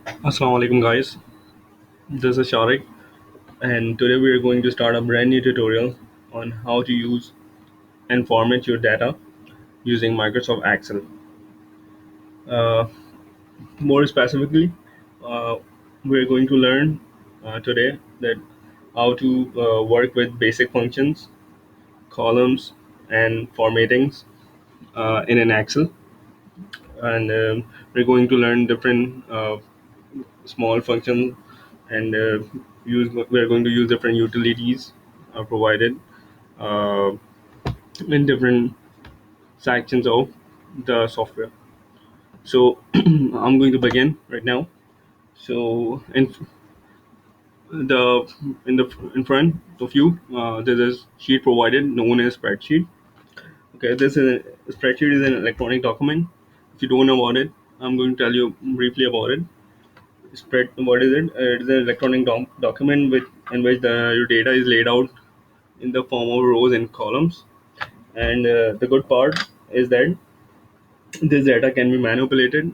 Assalamu alaikum guys, this is Sharik, and today we are going to start a brand new tutorial on how to use and format your data using Microsoft Excel. Uh, More specifically, uh, we are going to learn today that how to work with basic functions, columns, and formattings in an Excel, and we're going to learn different small functions and use we are going to use different utilities provided uh, in different sections of the software. So I'm going to begin right now. So the in front of you, there's a sheet provided known as spreadsheet. Okay, this is a spreadsheet is an electronic document. If you don't know about it, I'm going to tell you briefly about it. Spread what is it? It is an electronic document in which your data is laid out in the form of rows and columns. And the good part is that this data can be manipulated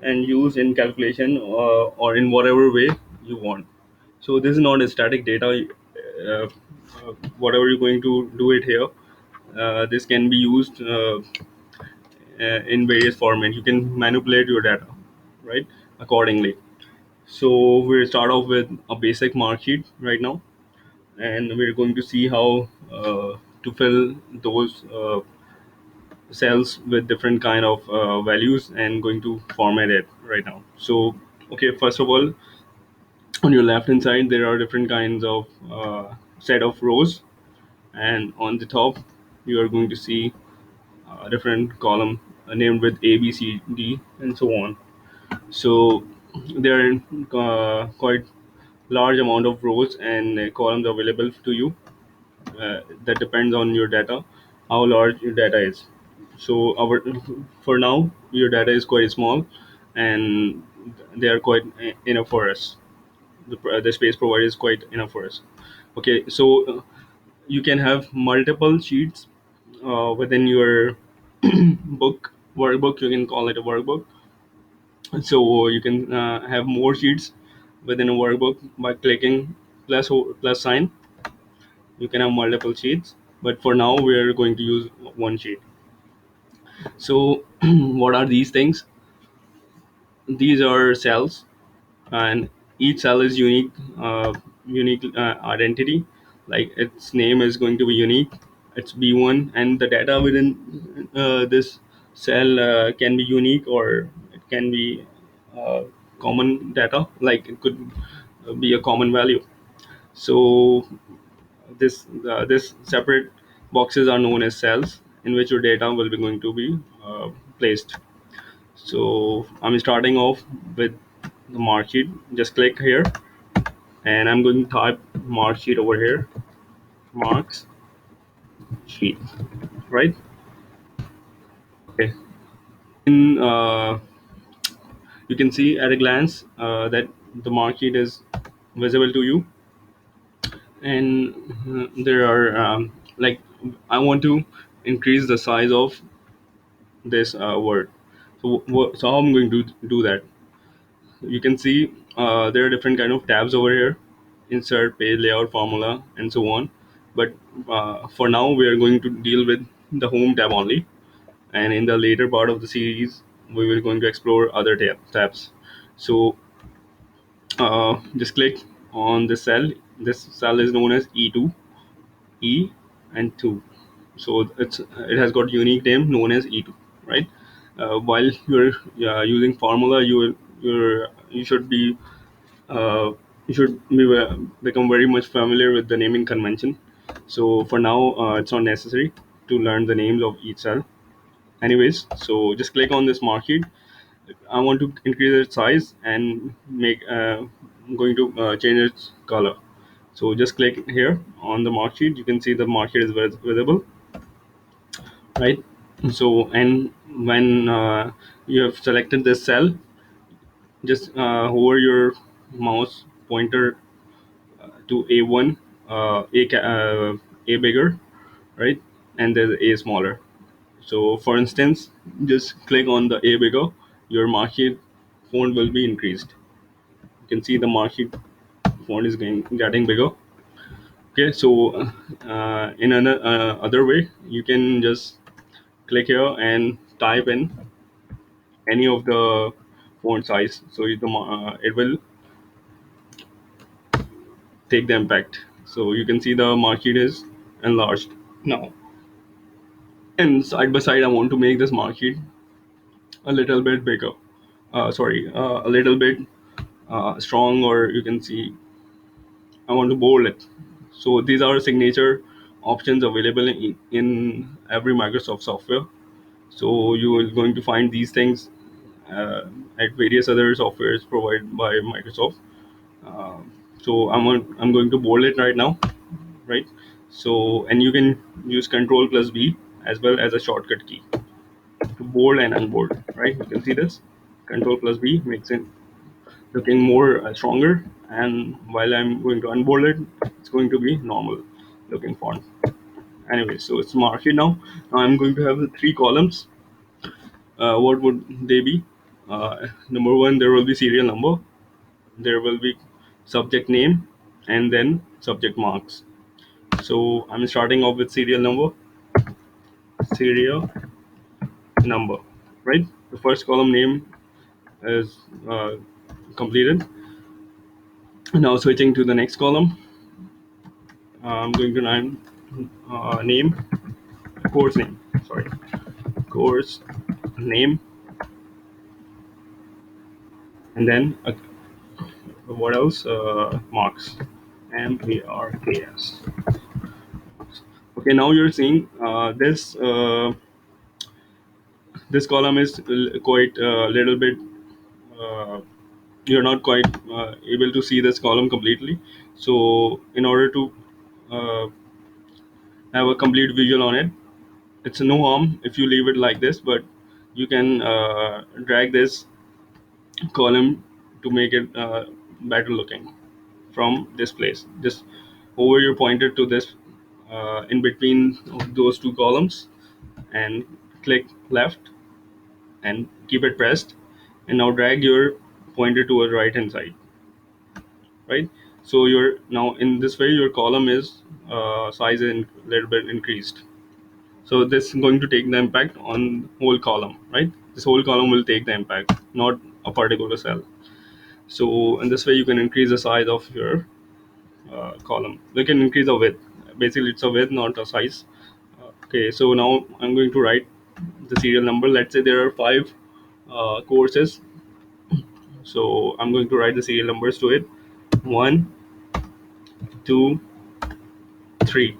and used in calculation or in whatever way you want. So this is not a static data. Whatever you're going to do it here, this can be used in various formats. You can manipulate your data, right, accordingly. So we'll start off with a basic mark sheet right now, and we're going to see how to fill those cells with different kind of values and going to format it right now. So okay, first of all, on your left hand side there are different kinds of set of rows, and on the top you are going to see a different column named with A, B, C, D, and so on. So there are quite large amount of rows and columns available to you. That depends on your data, how large your data is. So our for now your data is quite small, and they are quite enough for us. The space provided is quite enough for us. Okay, so you can have multiple sheets within your book workbook. You can call it a workbook. So you can have more sheets within a workbook by clicking plus sign. You can have multiple sheets, but for now we are going to use one sheet. So what are these things? These are cells, and each cell is unique identity. Like its name is going to be unique. It's b1, and the data within this cell can be unique, or it can be uh, common data, like it could be a common value. So this separate boxes are known as cells in which your data will be going to be placed. So I'm starting off with the mark sheet. Just click here, and I'm going to type mark sheet over here. Marks sheet, right? Okay. In You can see at a glance that the mark sheet is visible to you, and there are like I want to increase the size of this word. So how I'm going to do that? You can see there are different kind of tabs over here: insert, page layout, formula, and so on. But for now we are going to deal with the home tab only, and in the later part of the series we will going to explore other tabs. So just click on this cell. This cell is known as E2, E and 2. So it has got unique name known as E2, right? While you're using formula, you should be uh, become very much familiar with the naming convention. So for now, it's not necessary to learn the names of each cell. Anyways, so just click on this mark sheet. I want to increase its size and make I'm going to change its color. So just click here on the mark sheet. You can see the mark sheet is visible, right? So and when you have selected this cell, just hover your mouse pointer to A1, A bigger, right? And there's A smaller. So for instance, just click on the A bigger, your mark sheet font will be increased. You can see the marquee font is getting bigger. Okay, so in another other way, you can just click here and type in any of the font size. So it will take the impact. So you can see the market is enlarged now. And side by side, I want to make this market a little bit bigger. A little bit strong, or you can see I want to bold it. So these are signature options available in every Microsoft software. So you are going to find these things uh, at various other softwares provided by Microsoft. Uh, I'm going to bold it right now, right? So and you can use Control plus B as well as a shortcut key to bold and unbold, right? You can see this. Control plus B makes it looking more stronger, and while I'm going to unbold it, it's going to be normal looking font. Anyway, so it's marked now. Now I'm going to have the three columns. What would they be? Number one, there will be serial number, there will be subject name, and then subject marks. So I'm starting off with serial number, right? The first column name is completed. Now switching to the next column, I'm going to name course name. Sorry, course name, and then what else? Marks, MARKS. Okay, now you're seeing this column is quite a little bit. Uh, you're not quite able to see this column completely. So in order to uh, have a complete visual on it, it's no harm if you leave it like this, but you can drag this column to make it better looking from this place. Just over your pointer to this in between of those two columns and click left and keep it pressed, and now drag your pointer towards right hand side, right? So you're now in this way your column is size is a little bit increased. So this is going to take the impact on whole column, right? This whole column will take the impact, not a particular cell. So in this way you can increase the size of your column. You can increase the width. Basically it's a width, not a size. Okay, so now I'm going to write the serial number. Let's say there are five courses, so I'm going to write the serial numbers to it. One, two, three.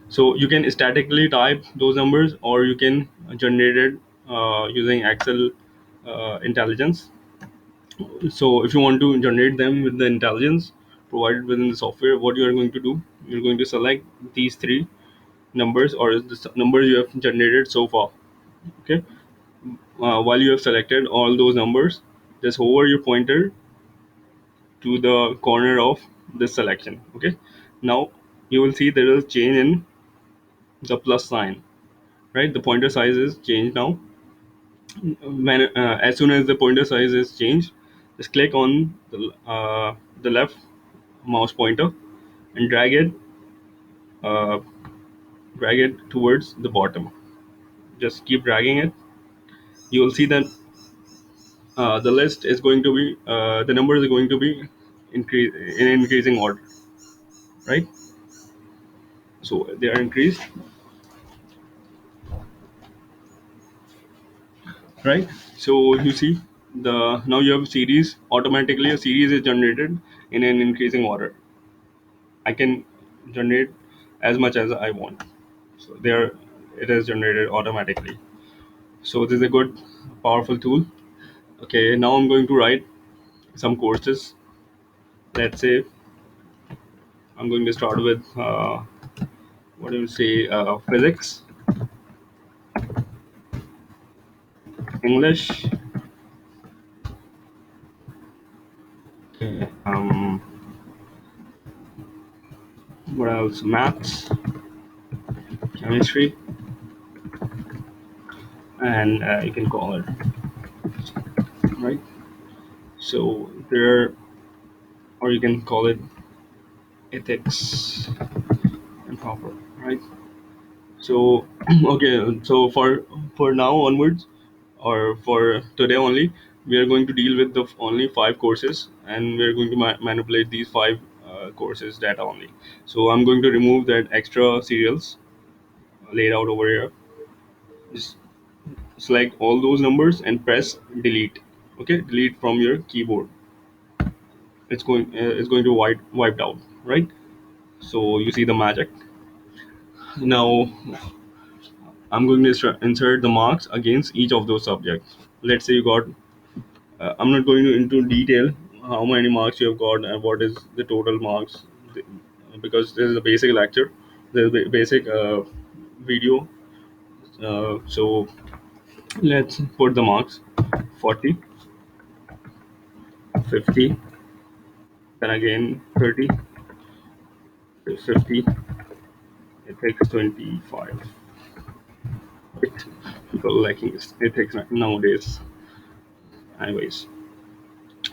So you can statically type those numbers, or you can generate it using Excel intelligence. So if you want to generate them with the intelligence provided within the software, what you are going to do, you're going to select these three numbers or the numbers you have generated so far. Okay, while you have selected all those numbers, just hover your pointer to the corner of this selection. Okay, now you will see there is change in the plus sign, right? The pointer size is changed now. As soon as the pointer size is changed, just click on the left mouse pointer and uh, drag it towards the bottom. Just keep dragging it. You will see that the list is going to be the numbers are going to be in increasing order, right? So they are increased, right? So you see the now you have series automatically. A series is generated in an increasing order. I can generate as much as I want. So there it is generated automatically. So this is a good powerful tool. Okay, now I'm going to write some courses. Let's say I'm going to start with what do you say, physics, English, um, what else, maths, chemistry, and you can call it, right? So there. or you can call it ethics and proper, right? So okay, so for now onwards, or for today only, we are going to deal with the only five courses, and we are going to manipulate these five courses data only. So I'm going to remove that extra serials laid out over here. Just select all those numbers and press delete. Okay, delete from your keyboard. It's going to wiped out, right? So you see the magic. Now I'm going to insert the marks against each of those subjects. Let's say you got. I'm not going into detail how many marks you have got and what is the total marks, because this is a basic lecture. There's a basic video. So let's put the marks: 40, 50, then again 30, 50. It takes 25. It, people liking it takes nowadays. Anyways,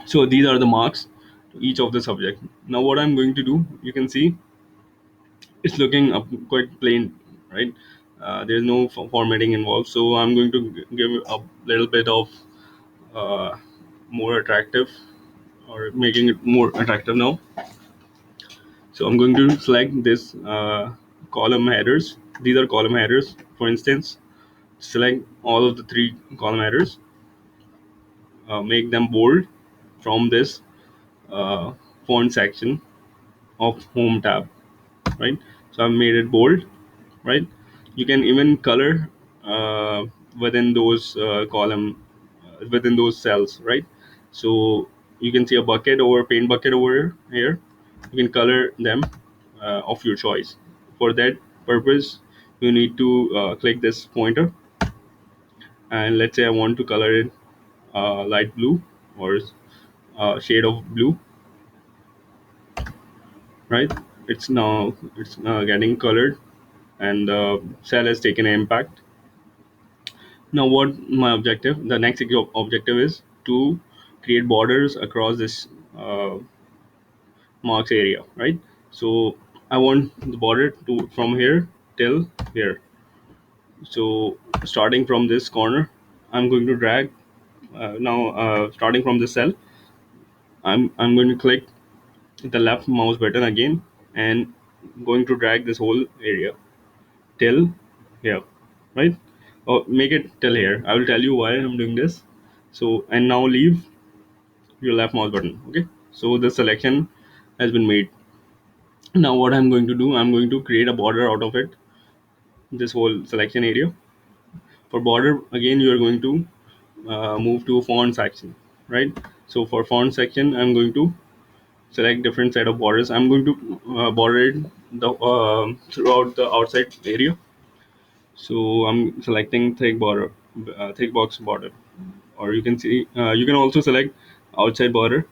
so these are the marks to each of the subject. Now what I'm going to do, you can see it's looking up quite plain, right? There's no formatting involved, so I'm going to give a little bit of uh, more attractive, or making it more attractive now. So I'm going to select this column headers. These are column headers. For instance, select all of the three column headers, make them bold from this uh, font section of home tab, right? So I've made it bold, right? You can even color uh, within those column, within those cells, right? So you can see a bucket over paint bucket over here. You can color them of your choice. For that purpose, you need to click this pointer, and let's say I want to color it light blue, or shade of blue, right? It's now getting colored, and the cell has taken an impact. Now, what my objective? The next objective is to create borders across this marks area, right? So I want the border to from here till here. So starting from this corner, I'm going to drag. Starting from this cell, I'm going to click the left mouse button again, and going to drag this whole area till here, right? Or make it till here. I will tell you why I'm doing this. So, and now leave your left mouse button. Okay, so the selection has been made. Now what I'm going to do, I'm going to create a border out of it, this whole selection area. For border, again, you are going to move to font section, right? So for font section, I'm going to select different set of borders. I'm going to border it throughout the outside area. So I'm selecting thick border, thick box border, or you can see you can also select outside border,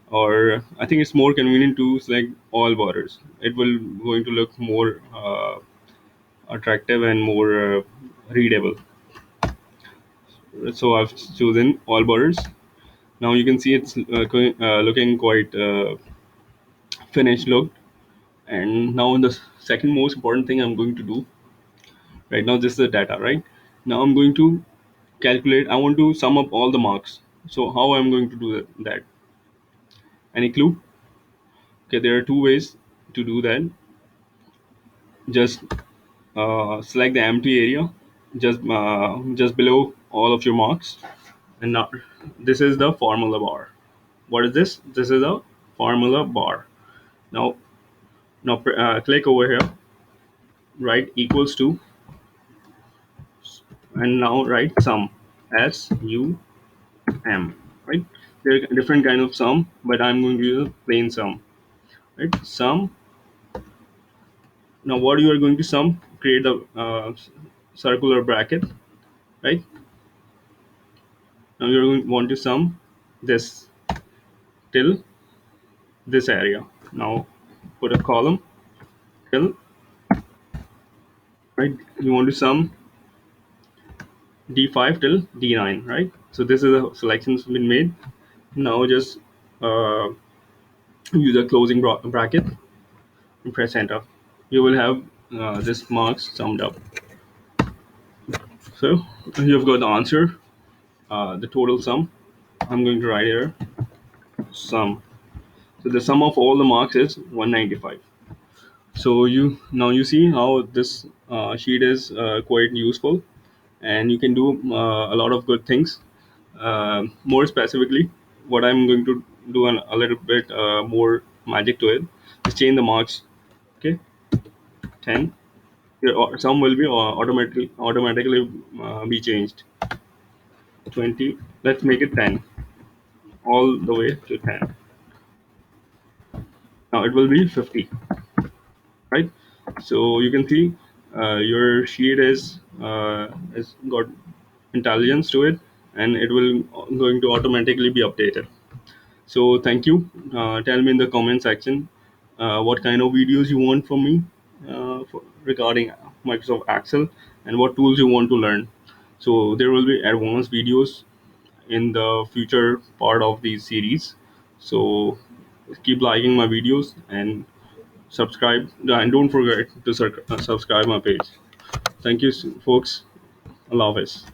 or I think it's more convenient to select all borders. It will going to look more attractive and more readable. So I've chosen all borders. Now you can see it's looking quite finished look. And now the second most important thing I'm going to do right now, this is the data, right? Now I'm going to calculate. I want to sum up all the marks. So how I'm going to do that? Any clue? Okay, there are two ways to do that. Just select the empty area just below all of your marks, and now this is the formula bar. What is this? This is a formula bar. Now, click over here, write equals to, and now write sum, SUM, right? There are different kind of sum, but I'm going to use a plain sum, right? Sum. Now, what you are going to sum? Create the circular bracket, right? Now you're going to want to sum this till this area. Now put a column till, right. You want to sum D5 till D9, right? So this is a selection has been made. Now just uh, use a closing bracket and press enter. You will have this marks summed up. So you've got the answer, the total sum. I'm going to write here sum. So the sum of all the marks is 195. So you see how this sheet is quite useful, and you can do a lot of good things. More specifically, what I'm going to do a little bit more magic to it is change the marks. Okay, 10. Your sum will be automatically be changed. 20. Let's make it 10, all the way to 10. Now it will be 50, right? So you can see your sheet is got intelligence to it, and it will going to automatically be updated. So thank you. Tell me in the comment section what kind of videos you want from me regarding Microsoft Excel, and what tools you want to learn. So there will be advanced videos in the future part of these series. So keep liking my videos and subscribe, and don't forget to subscribe my page. Thank you, folks. Allah Hafiz.